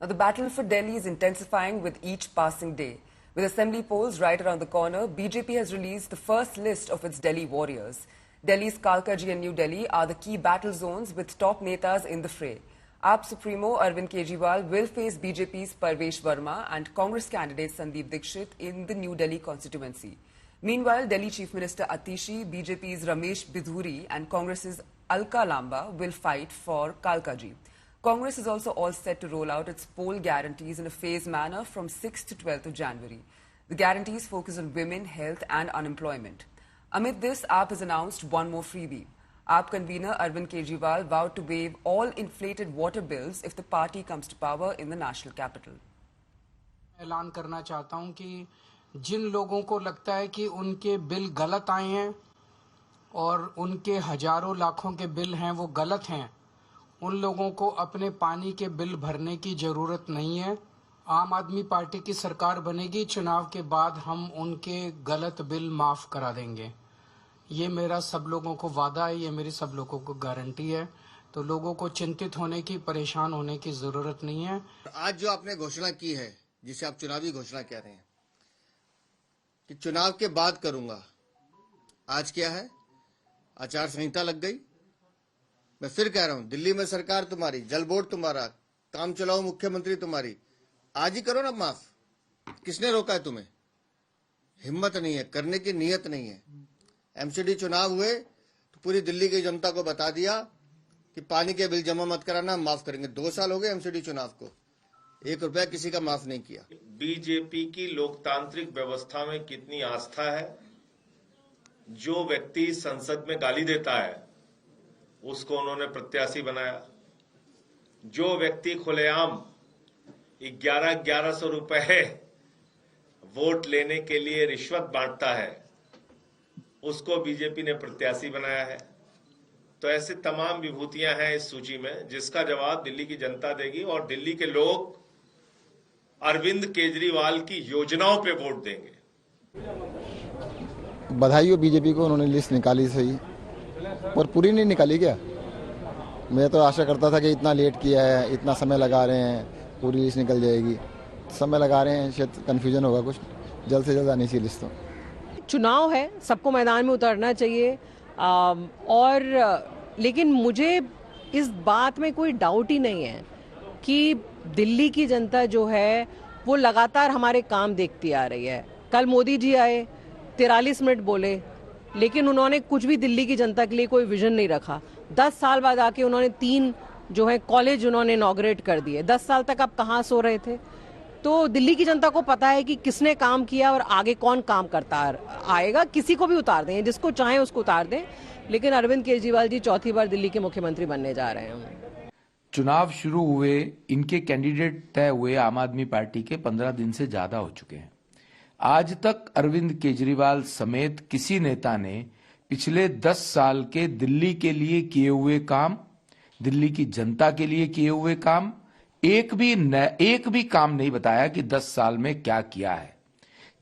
Now, the battle for Delhi is intensifying with each passing day. With assembly polls right around the corner, BJP has released the first list of its Delhi warriors. Delhi's Kalkaji and New Delhi are the key battle zones with top netas in the fray. AAP Supremo Arvind Kejriwal will face BJP's Parvesh Verma and Congress candidate Sandeep Dixit in the New Delhi constituency. Meanwhile, Delhi Chief Minister Atishi, BJP's Ramesh Bidhuri and Congress's Alka Lamba will fight for Kalkaji. Congress is also all set to roll out its poll guarantees in a phased manner from 6th to 12th of January. The guarantees focus on women, health and unemployment. Amid this, AAP has announced one more freebie. AAP convener Arvind Kejriwal vowed to waive all inflated water bills if the party comes to power in the national capital. ऐलान करना चाहता हूं कि जिन लोगों को लगता है कि उनके बिल गलत आए हैं और उनके हजारों लाखों के बिल हैं वो गलत हैं, उन लोगों को अपने पानी के बिल भरने की जरूरत नहीं है। आम आदमी पार्टी की सरकार बनेगी, चुनाव के बाद हम उनके गलत बिल माफ करा देंगे। ये मेरा सब लोगों को वादा है, ये मेरी सब लोगों को गारंटी है। तो लोगों को चिंतित होने की, परेशान होने की जरूरत नहीं है। आज जो आपने घोषणा की है, जिसे आप चुनावी घोषणा कह रहे हैं कि चुनाव के बाद करूंगा, आज क्या है? आचार संहिता लग गई। मैं फिर कह रहा हूं, दिल्ली में सरकार तुम्हारी, जल बोर्ड तुम्हारा, काम चलाओ मुख्यमंत्री तुम्हारी, आज ही करो ना माफ। किसने रोका है तुम्हें? हिम्मत नहीं है, करने की नीयत नहीं है। एमसीडी चुनाव हुए तो पूरी दिल्ली की जनता को बता दिया कि पानी के बिल जमा मत कराना, माफ करेंगे। 2 साल हो गए एमसीडी चुनाव को, 1 रुपया किसी का माफ नहीं किया। बीजेपी की लोकतांत्रिक व्यवस्था में कितनी आस्था है। जो व्यक्ति संसद में गाली देता है उसको उन्होंने प्रत्याशी बनाया। जो व्यक्ति खुलेआम 1100 रुपए वोट लेने के लिए रिश्वत बांटता है उसको बीजेपी ने प्रत्याशी बनाया है। तो ऐसे तमाम विभूतियां हैं इस सूची में, जिसका जवाब दिल्ली की जनता देगी और दिल्ली के लोग अरविंद केजरीवाल की योजनाओं पे वोट देंगे। बधाई हो बीजेपी को, उन्होंने लिस्ट निकाली सही, पर पूरी नहीं निकाली क्या? मैं तो आशा करता था कि इतना लेट किया है, इतना समय लगा रहे हैं, पूरी लिस्ट निकल जाएगी। समय लगा रहे हैं, शायद कंफ्यूजन होगा कुछ, जल्द से जल्द आनी चाहिए लिस्ट। तो चुनाव है, सबको मैदान में उतरना चाहिए लेकिन मुझे इस बात में कोई डाउट ही नहीं है कि दिल्ली की जनता जो है वो लगातार हमारे काम देखती आ रही है। कल मोदी जी आए, 43 मिनट बोले, लेकिन उन्होंने कुछ भी दिल्ली की जनता के लिए कोई विजन नहीं रखा। 10 साल बाद आके उन्होंने 3 जो है कॉलेज उन्होंने इनॉग्रेट कर दिए। 10 साल तक आप कहाँ सो रहे थे? तो दिल्ली की जनता को पता है कि किसने काम किया और आगे कौन काम करता आएगा। किसी को भी उतार दें, जिसको चाहे उसको उतार दें, लेकिन अरविंद केजरीवाल जी चौथी बार दिल्ली के मुख्यमंत्री बनने जा रहे हैं। चुनाव शुरू हुए, इनके कैंडिडेट तय हुए आम आदमी पार्टी के 15 दिन से ज्यादा हो चुके हैं। आज तक अरविंद केजरीवाल समेत किसी नेता ने पिछले 10 साल के दिल्ली के लिए किए हुए काम, दिल्ली की जनता के लिए किए हुए काम, एक भी काम नहीं बताया कि 10 साल में क्या किया है।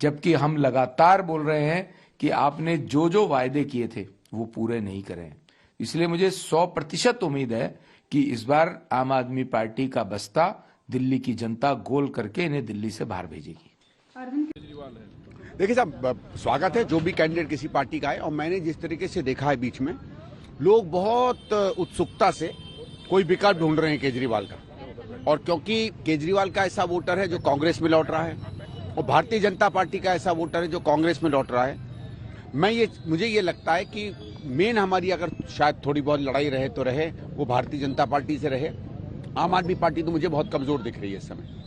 जबकि हम लगातार बोल रहे हैं कि आपने जो जो वायदे किए थे वो पूरे नहीं करे हैं। इसलिए मुझे 100% उम्मीद है कि इस बार आम आदमी पार्टी का बस्ता दिल्ली की जनता गोल करके इन्हें दिल्ली से बाहर भेजेगी। देखिए साहब, स्वागत है जो भी कैंडिडेट किसी पार्टी का है, और मैंने जिस तरीके से देखा है बीच में लोग बहुत उत्सुकता से कोई विकल्प ढूंढ रहे हैं केजरीवाल का, और क्योंकि केजरीवाल का ऐसा वोटर है जो कांग्रेस में लौट रहा है और भारतीय जनता पार्टी का ऐसा वोटर है जो कांग्रेस में लौट रहा है, मुझे ये लगता है कि मेन हमारी अगर शायद थोड़ी बहुत लड़ाई रहे तो रहे वो भारतीय जनता पार्टी से रहे। आम आदमी पार्टी तो मुझे बहुत कमजोर दिख रही है इस समय।